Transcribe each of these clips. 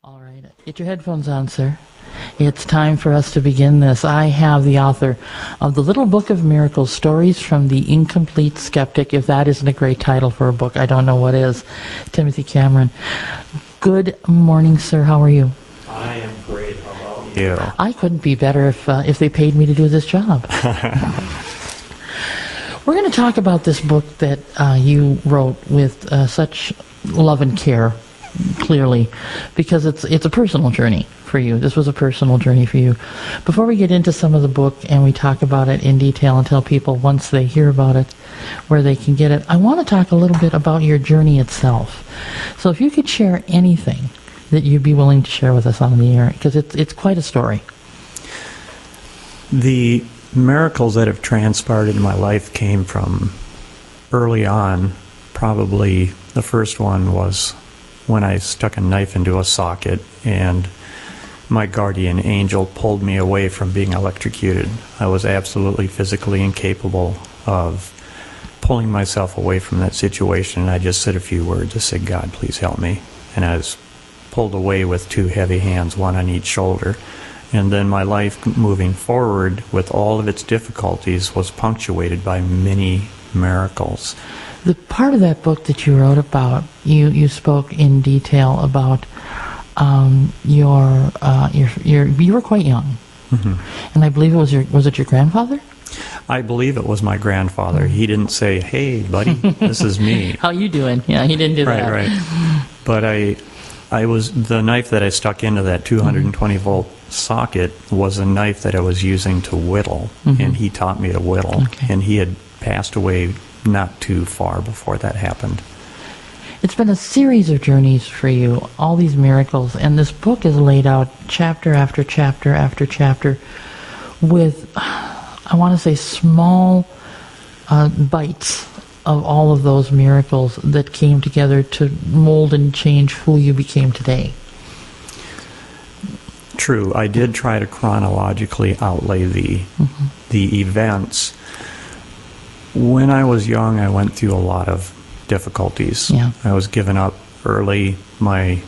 All right, get your headphones on, sir. It's time for us to begin this. I have the author of The Little Book of Miracles, Stories from the Incomplete Skeptic. If that isn't a great title for a book, I don't know what is. Timothy Cameron. Good morning, sir. How are you? I am great. How about you? I couldn't be better if they paid me to do this job. We're going to talk about this book that you wrote with such love and care, clearly, because it's a personal journey for you. This was a personal journey for you. Before we get into some of the book and we talk about it in detail and tell people once they hear about it where they can get it, I want to talk a little bit about your journey itself. So if you could share anything that you'd be willing to share with us on the air, because it's quite a story. The miracles that have transpired in my life came from early on. Probably the first one was when I stuck a knife into a socket and my guardian angel pulled me away from being electrocuted. I was absolutely physically incapable of pulling myself away from that situation, and I just said a few words. I said, "God, please help me." And I was pulled away with two heavy hands, one on each shoulder. And then my life moving forward with all of its difficulties was punctuated by many miracles. The part of that book that you wrote about, you spoke in detail about you were quite young, and I believe was it your grandfather? I believe it was my grandfather. He didn't say, "Hey, buddy, this is me." How you doing? Yeah, he didn't do that. Right. But I was the knife that I stuck into that 220 volt socket was a knife that I was using to whittle, and he taught me to whittle. Okay. And he had passed away not too far before that happened. It's been a series of journeys for you, all these miracles, and this book is laid out chapter after chapter after chapter with, I want to say, small bites of all of those miracles that came together to mold and change who you became today. True. I did try to chronologically outlay the events. When I was young, I went through a lot of difficulties. Yeah. I was given up early. I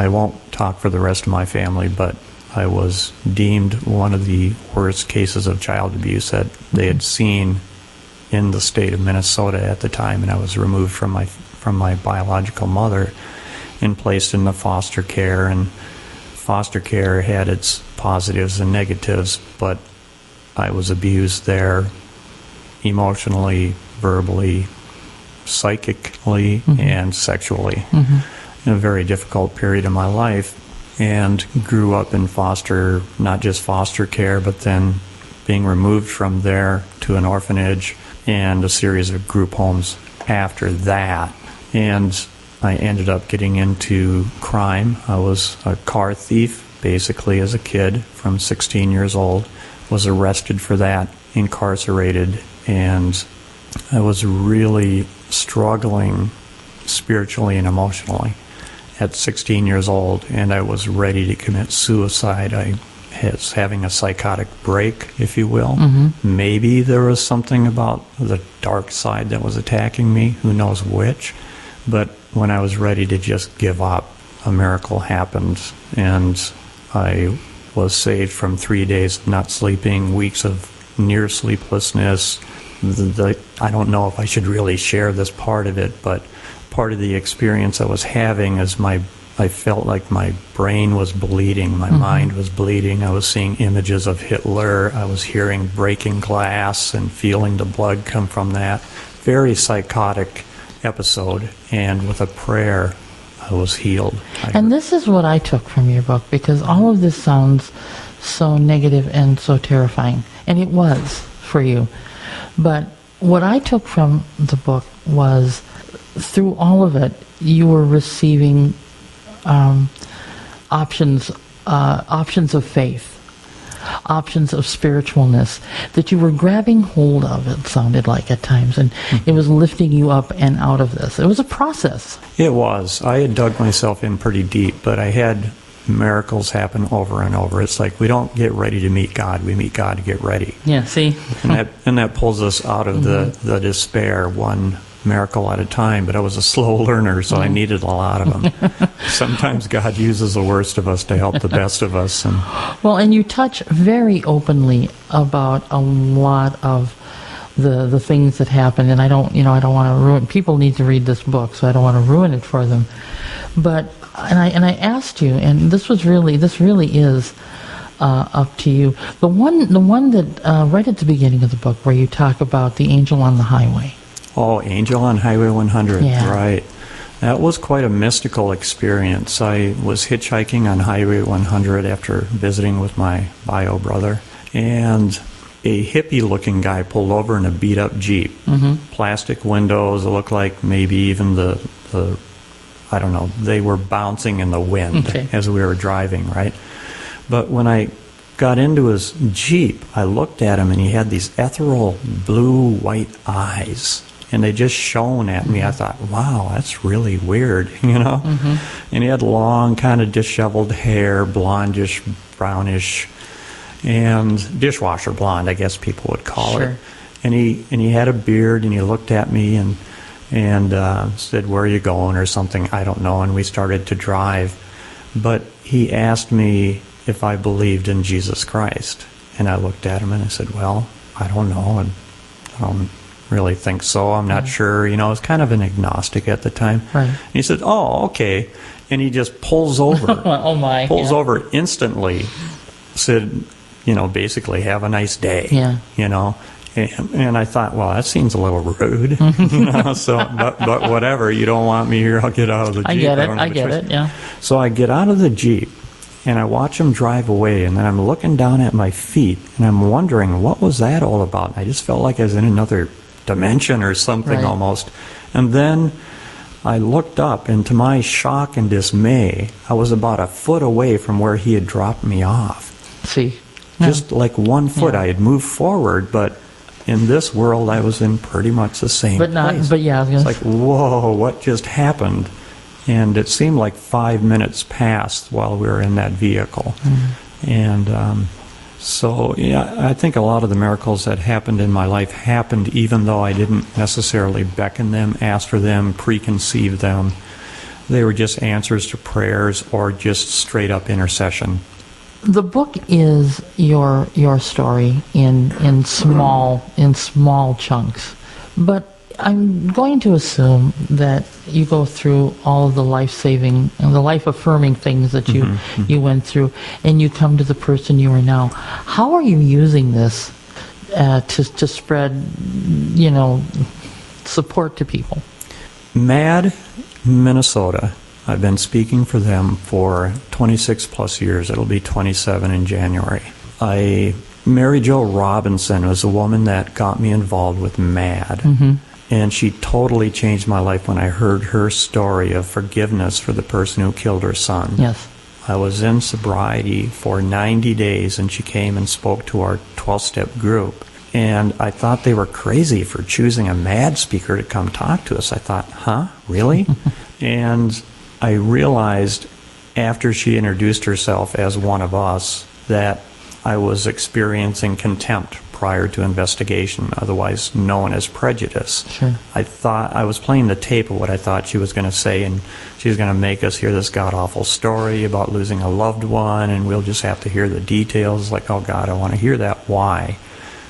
won't talk for the rest of my family, but I was deemed one of the worst cases of child abuse that they had seen in the state of Minnesota at the time, and I was removed from my biological mother and placed in the foster care. And foster care had its positives and negatives, but I was abused there emotionally, verbally, psychically, and sexually in a very difficult period of my life, and grew up in not just foster care, but then being removed from there to an orphanage and a series of group homes after that. And I ended up getting into crime. I was a car thief, basically, as a kid from 16 years old, was arrested for that, incarcerated, and I was really struggling spiritually and emotionally at 16 years old, and I was ready to commit suicide. I was having a psychotic break, if you will. Maybe there was something about the dark side that was attacking me, who knows which. But when I was ready to just give up, a miracle happened, and I was saved from 3 days of not sleeping, weeks of near sleeplessness. I don't know if I should really share this part of it, but part of the experience I was having is I felt like my brain was bleeding, my mind was bleeding. I was seeing images of Hitler. I was hearing breaking glass and feeling the blood come from that. Very psychotic episode, and with a prayer, I was healed. And this is what I took from your book, because all of this sounds so negative and so terrifying, and it was for you. But what I took from the book was, through all of it, you were receiving options of faith, options of spiritualness that you were grabbing hold of, it sounded like at times, and it was lifting you up and out of this. It was a process. It was. I had dug myself in pretty deep, but I had miracles happen over and over. It's like we don't get ready to meet God, we meet God to get ready. Yeah, see? and that pulls us out of the despair one miracle at a time, but I was a slow learner, so I needed a lot of them. Sometimes God uses the worst of us to help the best of us. And Well, and you touch very openly about a lot of the things that happen, and I don't want to ruin. People need to read this book, so I don't want to ruin it for them. But I asked you, and this really is up to you. The one that right at the beginning of the book, where you talk about the angel on the highway. Oh, Angel on Highway 100, Yeah. right. That was quite a mystical experience. I was hitchhiking on Highway 100 after visiting with my bio brother, and a hippie-looking guy pulled over in a beat-up Jeep. Plastic windows, it looked like maybe even the I don't know, they were bouncing in the wind as we were driving, right? But when I got into his Jeep, I looked at him, and he had these ethereal blue-white eyes, and they just shone at me. I thought, wow, that's really weird, you know? And he had long, kind of disheveled hair, blondish, brownish, and dishwasher blonde, I guess people would call it. And he had a beard, and he looked at me and said, "Where are you going?" or something, I don't know, and we started to drive. But he asked me if I believed in Jesus Christ, and I looked at him and I said, "Well, I don't know, and I don't really think so. I'm not sure." I was kind of an agnostic at the time. Right. And he said, "Oh, okay," and he just pulls over. Oh my! Pulls over instantly. Said, basically, "Have a nice day." Yeah. And I thought, well, that seems a little rude, So, but whatever. You don't want me here, I'll get out of the Jeep. I get it. Yeah. So I get out of the Jeep, and I watch him drive away, and then I'm looking down at my feet, and I'm wondering, what was that all about? I just felt like I was in another dimension or something almost. And then I looked up, and to my shock and dismay, I was about a foot away from where he had dropped me off. See. Just like 1 foot. I had moved forward, but in this world, I was in pretty much the same place. But yeah, It's like, whoa, what just happened? And it seemed like 5 minutes passed while we were in that vehicle. And so, yeah, I think a lot of the miracles that happened in my life happened even though I didn't necessarily beckon them, ask for them, preconceive them. They were just answers to prayers or just straight up intercession. The book is your story in small chunks, but I'm going to assume that you go through all of the life-saving and the life-affirming things that you went through, and you come to the person you are now. How are you using this to spread, support to people? MAD, Minnesota. I've been speaking for them for 26 plus years. It'll be 27 in January. Mary Jo Robinson was a woman that got me involved with MAD. And she totally changed my life when I heard her story of forgiveness for the person who killed her son. Yes. I was in sobriety for 90 days, and she came and spoke to our 12-step group. And I thought they were crazy for choosing a MAD speaker to come talk to us. I thought, huh, really? And I realized after she introduced herself as one of us that I was experiencing contempt prior to investigation, otherwise known as prejudice. Sure. I thought I was playing the tape of what I thought she was going to say, and she was going to make us hear this god-awful story about losing a loved one, and we'll just have to hear the details. Like, oh God, I want to hear that. Why?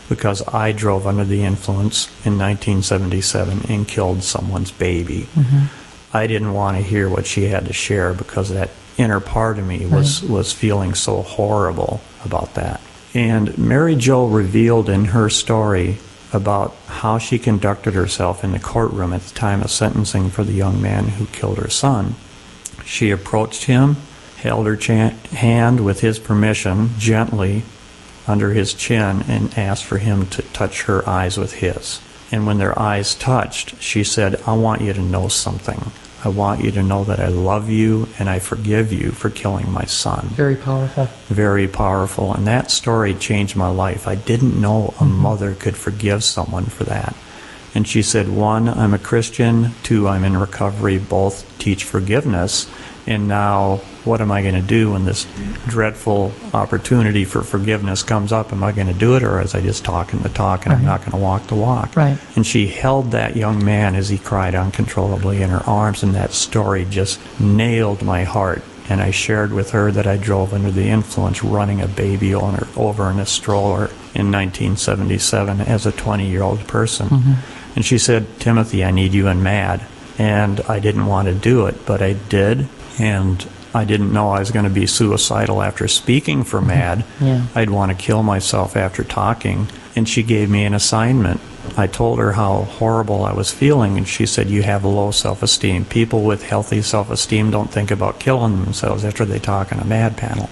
Because I drove under the influence in 1977 and killed someone's baby. I didn't want to hear what she had to share because that inner part of me was feeling so horrible about that. And Mary Jo revealed in her story about how she conducted herself in the courtroom at the time of sentencing for the young man who killed her son. She approached him, held her hand with his permission gently under his chin, and asked for him to touch her eyes with his. And when their eyes touched, she said, I want you to know something. I want you to know that I love you and I forgive you for killing my son. Very powerful. Very powerful. And that story changed my life. I didn't know a mother could forgive someone for that. And she said, 1, I'm a Christian. 2, I'm in recovery. Both teach forgiveness. And now what am I going to do when this dreadful opportunity for forgiveness comes up? Am I going to do it, or is I just talking the talk and I'm not going to walk the walk? Right. And she held that young man as he cried uncontrollably in her arms, and that story just nailed my heart. And I shared with her that I drove under the influence running a baby over in a stroller in 1977 as a 20-year-old person. Mm-hmm. And she said, Timothy, I need you in MAD. And I didn't want to do it, but I did. And I didn't know I was going to be suicidal after speaking for MAD. Yeah. I'd want to kill myself after talking. And she gave me an assignment. I told her how horrible I was feeling, and she said, you have low self-esteem. People with healthy self-esteem don't think about killing themselves after they talk on a MAD panel.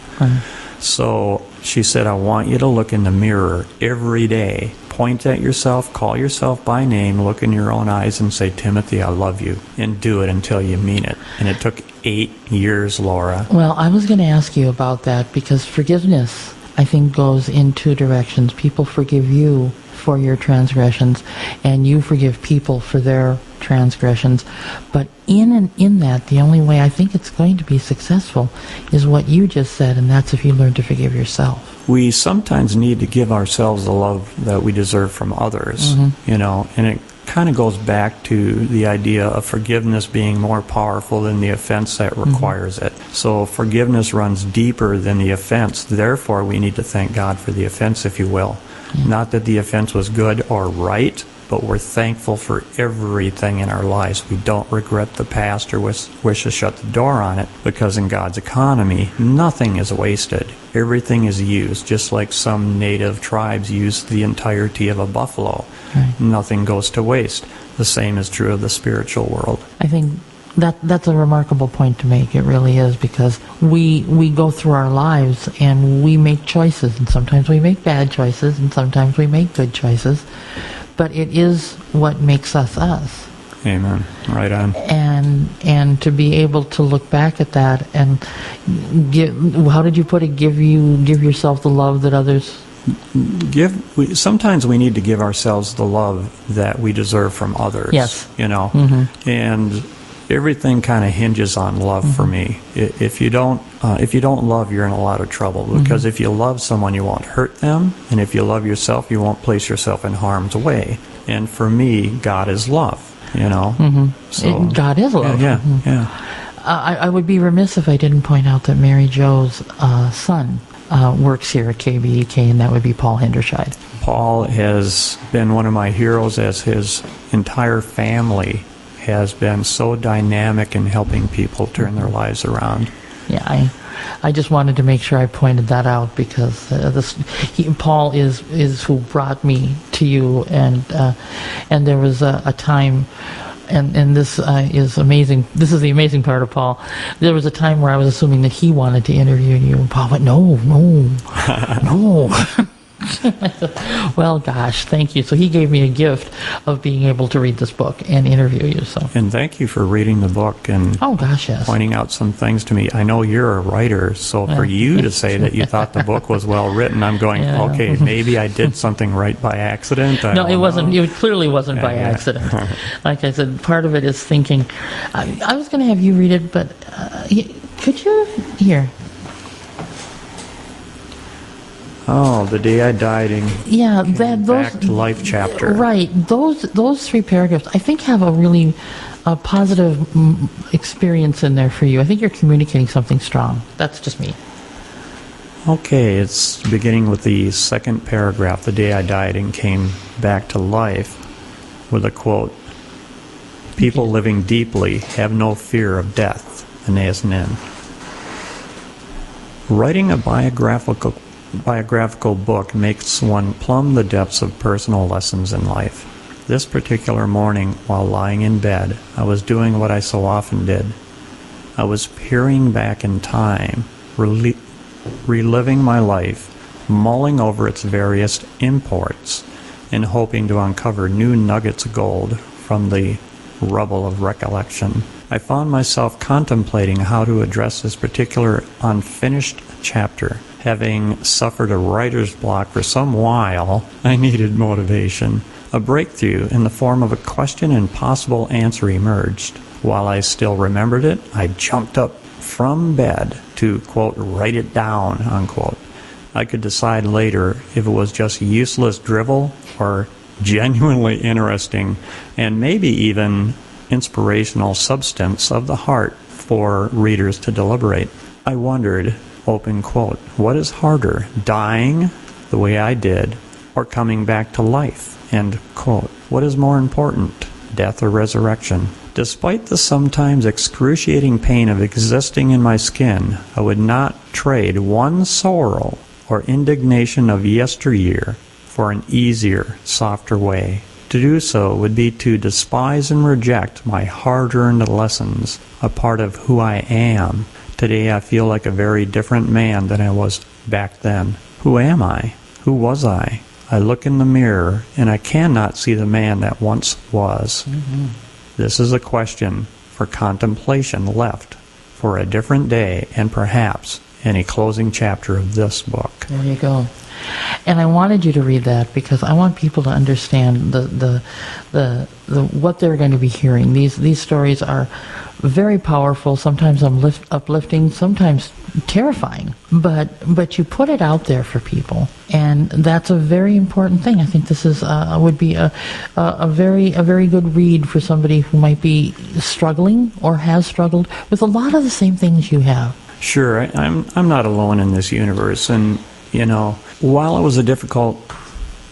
So she said, I want you to look in the mirror every day, point at yourself, call yourself by name, look in your own eyes and say, Timothy, I love you, and do it until you mean it. And it took 8 years, Laura. Well, I was going to ask you about that, because forgiveness, I think, goes in two directions. People forgive you for your transgressions, and you forgive people for their transgressions. But in that, the only way I think it's going to be successful is what you just said, and that's if you learn to forgive yourself. We sometimes need to give ourselves the love that we deserve from others, and it kind of goes back to the idea of forgiveness being more powerful than the offense that requires it. So forgiveness runs deeper than the offense. Therefore, we need to thank God for the offense, if you will. Not that the offense was good or right, but we're thankful for everything in our lives. We don't regret the past or wish to shut the door on it, because in God's economy, nothing is wasted. Everything is used, just like some native tribes use the entirety of a buffalo. Right. Nothing goes to waste. The same is true of the spiritual world. I think that's a remarkable point to make. It really is, because we go through our lives and we make choices, and sometimes we make bad choices and sometimes we make good choices, but it is what makes us us. Amen. Right on. And to be able to look back at that and how did you put it? Give yourself the love that others. Sometimes we need to give ourselves the love that we deserve from others. Yes. And everything kind of hinges on love for me. If you don't love, you're in a lot of trouble, because if you love someone, you won't hurt them, and if you love yourself, you won't place yourself in harm's way. And for me, God is love. So God is love. Yeah. I would be remiss if I didn't point out that Mary Jo's son works here at KBEK, and that would be Paul Henderscheid. Paul has been one of my heroes, as his entire family has been so dynamic in helping people turn their lives around. Yeah, I just wanted to make sure I pointed that out, because Paul is who brought me to you, and there was a time, and this is amazing. This is the amazing part of Paul. There was a time where I was assuming that he wanted to interview you, and Paul went, no. Well, gosh, thank you. So he gave me a gift of being able to read this book and interview you. So. And thank you for reading the book and yes. pointing out some things to me. I know you're a writer, so for you to say that you thought the book was well written, I'm going, okay, maybe I did something right by accident. No, it wasn't. It clearly wasn't by accident. Like I said, part of it is thinking. I was going to have you read it, but could you? Here. Oh, the day I died and back to life chapter. Right. Those 3 paragraphs, I think, have a really positive experience in there for you. I think you're communicating something strong. That's just me. Okay, it's beginning with the second paragraph, the day I died and came back to life, with a quote, "People living deeply have no fear of death." Aeneas Nin. Writing a biographical book makes one plumb the depths of personal lessons in life. This particular morning, while lying in bed, I was doing what I so often did. I was peering back in time, reliving my life, mulling over its various imports, and hoping to uncover new nuggets of gold from the rubble of recollection. I found myself contemplating how to address this particular unfinished chapter. Having suffered a writer's block for some while, I needed motivation. A breakthrough in the form of a question and possible answer emerged. While I still remembered it, I jumped up from bed to, quote, write it down, unquote. I could decide later if it was just useless drivel or genuinely interesting and maybe even inspirational substance of the heart for readers to deliberate. I wondered, open quote, what is harder, dying the way I did or coming back to life, end quote. What is more important, death or resurrection? Despite the sometimes excruciating pain of existing in my skin, I would not trade one sorrow or indignation of yesteryear for an easier, softer way. To do so would be to despise and reject my hard-earned lessons, a part of who I am. Today I feel like a very different man than I was back then. Who am I? Who was I? I look in the mirror, and I cannot see the man that once was. Mm-hmm. This is a question for contemplation left for a different day and perhaps in a closing chapter of this book. There you go. And I wanted you to read that because I want people to understand the what they're going to be hearing. These stories are very powerful, sometimes uplifting, sometimes terrifying. But you put it out there for people, and that's a very important thing. I think this is would be a very good read for somebody who might be struggling or has struggled with a lot of the same things you have. Sure, I'm not alone in this universe, and you know, while it was a difficult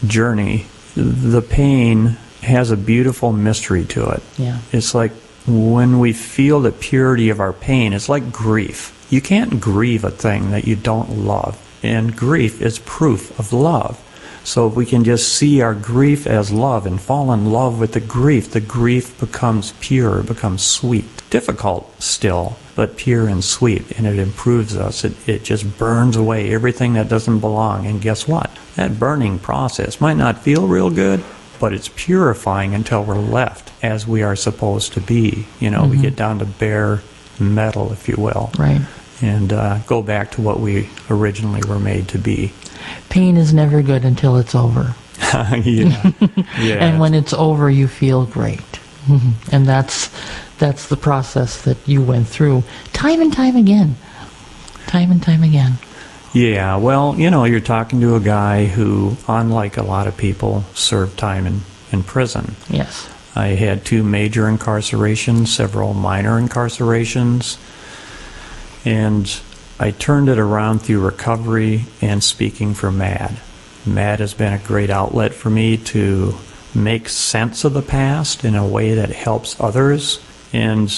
journey, the pain has a beautiful mystery to it. Yeah. It's like when we feel the purity of our pain, it's like grief. You can't grieve a thing that you don't love, and grief is proof of love. So if we can just see our grief as love and fall in love with the grief becomes pure, becomes sweet. Difficult still, but pure and sweet, and it improves us. It just burns away everything that doesn't belong. And guess what? That burning process might not feel real good, but it's purifying until we're left as we are supposed to be. You know, we get down to bare metal, if you will. Right. And go back to what we originally were made to be. Pain is never good until it's over. Yeah. And when it's over, you feel great. And that's the process that you went through time and time again. Yeah, well, you know, you're talking to a guy who, unlike a lot of people, served time in prison. Yes. I had 2 major incarcerations, several minor incarcerations, and I turned it around through recovery and speaking for MAD. MAD has been a great outlet for me to make sense of the past in a way that helps others, and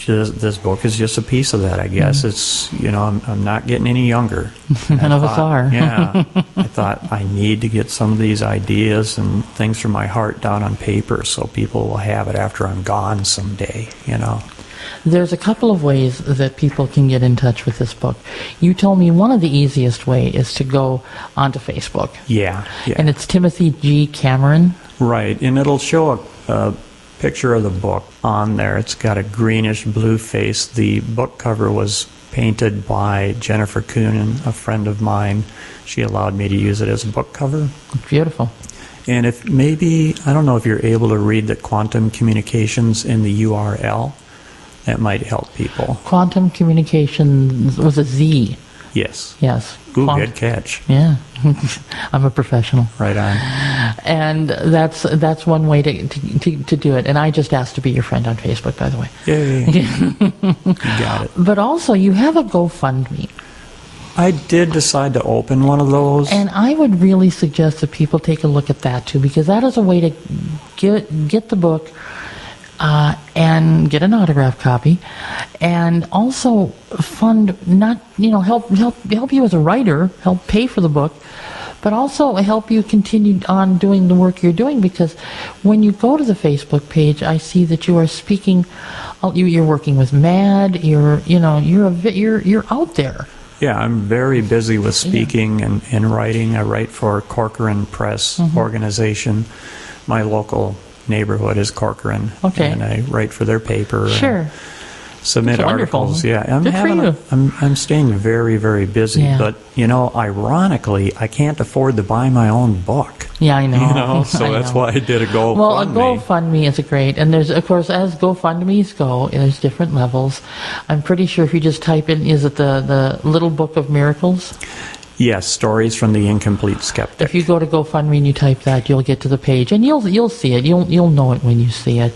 this book is just a piece of that, I guess. It's, you know, I'm not getting any younger. None of us are. Yeah. I thought I need to get some of these ideas and things from my heart down on paper so people will have it after I'm gone someday, you know. There's a couple of ways that people can get in touch with this book. You told me one of the easiest way is to go onto Facebook. Yeah. And it's Timothy G. Cameron. Right, and it'll show a picture of the book on there. It's got a greenish blue face. The book cover was painted by Jennifer Coonan, a friend of mine. She allowed me to use it as a book cover. Beautiful. And if maybe, I don't know if you're able to read the quantum communications in the URL. That might help people. Quantum communications was a Z. Yes. Yes. Ooh, good catch. Yeah. I'm a professional. Right on. And that's one way to do it. And I just asked to be your friend on Facebook, by the way. Yay. You got it. But also, you have a GoFundMe. I did decide to open one of those. And I would really suggest that people take a look at that, too, because that is a way to get the book and get an autographed copy, and also fund, not, you know, help you as a writer, help pay for the book, but also help you continue on doing the work you're doing, because when you go to the Facebook page, I see that you are speaking, you're working with MAD, you're out there. Yeah, I'm very busy with speaking and writing. I write for Corcoran Press organization. My local neighborhood is Corcoran. Okay. And I write for their paper. Sure. submit That's wonderful. articles. Yeah, Good for you. I'm staying very, very busy. Yeah. But ironically, I can't afford to buy my own book. Yeah, I know. So I that's know. why I did a GoFundMe. Well, a GoFundMe is great, and there's, of course, as GoFundMes go, there's different levels. I'm pretty sure if you just type in, is it the Little Book of Miracles? Yes, Stories from the Incomplete Skeptic. If you go to GoFundMe and you type that, you'll get to the page, and you'll see it. You'll know it when you see it.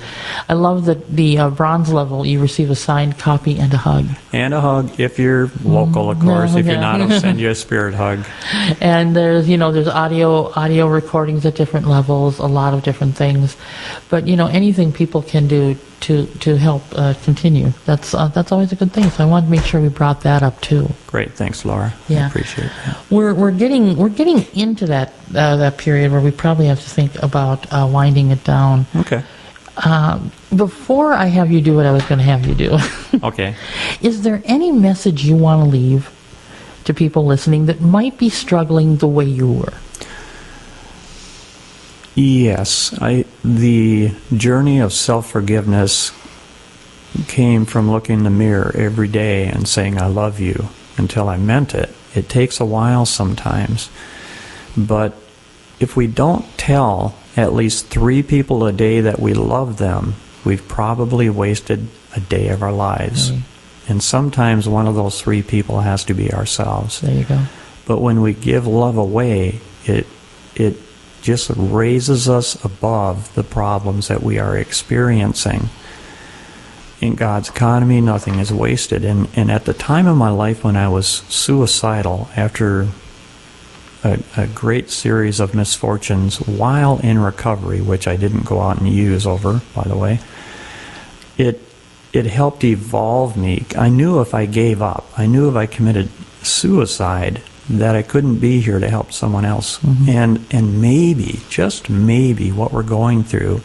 I love that the bronze level, you receive a signed copy and a hug. And a hug if you're local, of course. If you're yeah. not, I'll send you a spirit hug. And there's audio recordings at different levels, a lot of different things. But anything people can do to help continue. That's always a good thing. So I wanted to make sure we brought that up too. Great, thanks, Laura. Yeah. I appreciate that. We're getting into that period where we probably have to think about winding it down. Okay. Before I have you do what I was going to have you do, Okay. is there any message you want to leave to people listening that might be struggling the way you were? Yes, the journey of self-forgiveness came from looking in the mirror every day and saying, I love you, until I meant it. It takes a while sometimes. But if we don't tell at least 3 people a day that we love them, we've probably wasted a day of our lives. And sometimes one of those 3 people has to be ourselves. There you go. But when we give love away, it just raises us above the problems that we are experiencing. In God's economy, nothing is wasted. And at the time of my life when I was suicidal, after a great series of misfortunes while in recovery, which I didn't go out and use over, by the way, it helped evolve me. I knew if I gave up, I knew if I committed suicide, that I couldn't be here to help someone else. Mm-hmm. And maybe, just maybe, what we're going through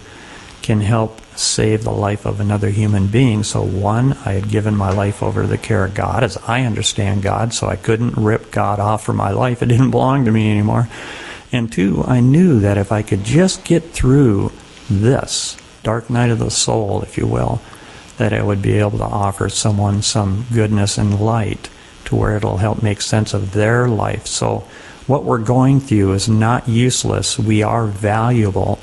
can help save the life of another human being. So one, I had given my life over to the care of God, as I understand God, so I couldn't rip God off from my life. It didn't belong to me anymore. And 2, I knew that if I could just get through this dark night of the soul, if you will, that I would be able to offer someone some goodness and light to where it'll help make sense of their life. So what we're going through is not useless. We are valuable.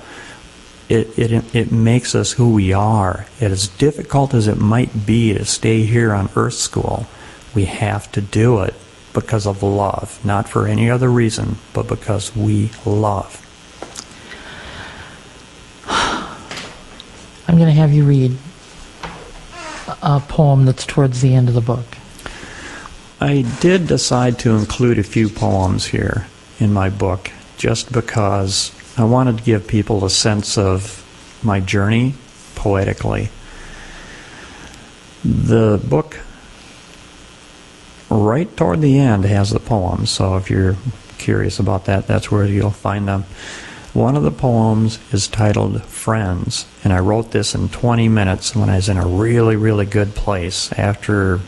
It makes us who we are. As difficult as it might be to stay here on Earth School, we have to do it because of love, not for any other reason, but because we love. I'm going to have you read a poem that's towards the end of the book. I did decide to include a few poems here in my book just because I wanted to give people a sense of my journey poetically. The book, right toward the end, has the poems, so if you're curious about that, that's where you'll find them. One of the poems is titled Friends, and I wrote this in 20 minutes when I was in a really, really good place after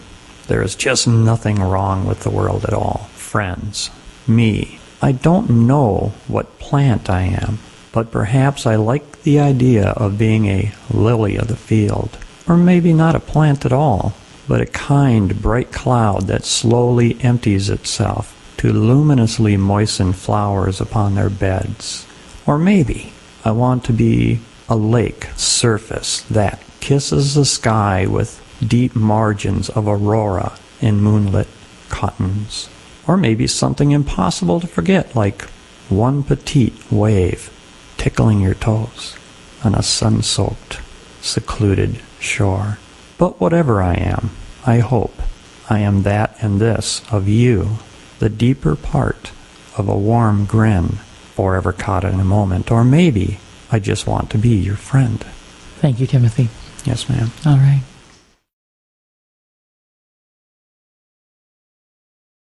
there is just nothing wrong with the world at all. Friends. Me. I don't know what plant I am, but perhaps I like the idea of being a lily of the field. Or maybe not a plant at all, but a kind, bright cloud that slowly empties itself to luminously moisten flowers upon their beds. Or maybe I want to be a lake surface that kisses the sky with deep margins of aurora in moonlit cottons. Or maybe something impossible to forget, like one petite wave tickling your toes on a sun-soaked, secluded shore. But whatever I am, I hope I am that and this of you, the deeper part of a warm grin, forever caught in a moment. Or maybe I just want to be your friend. Thank you, Timothy. Yes, ma'am. All right.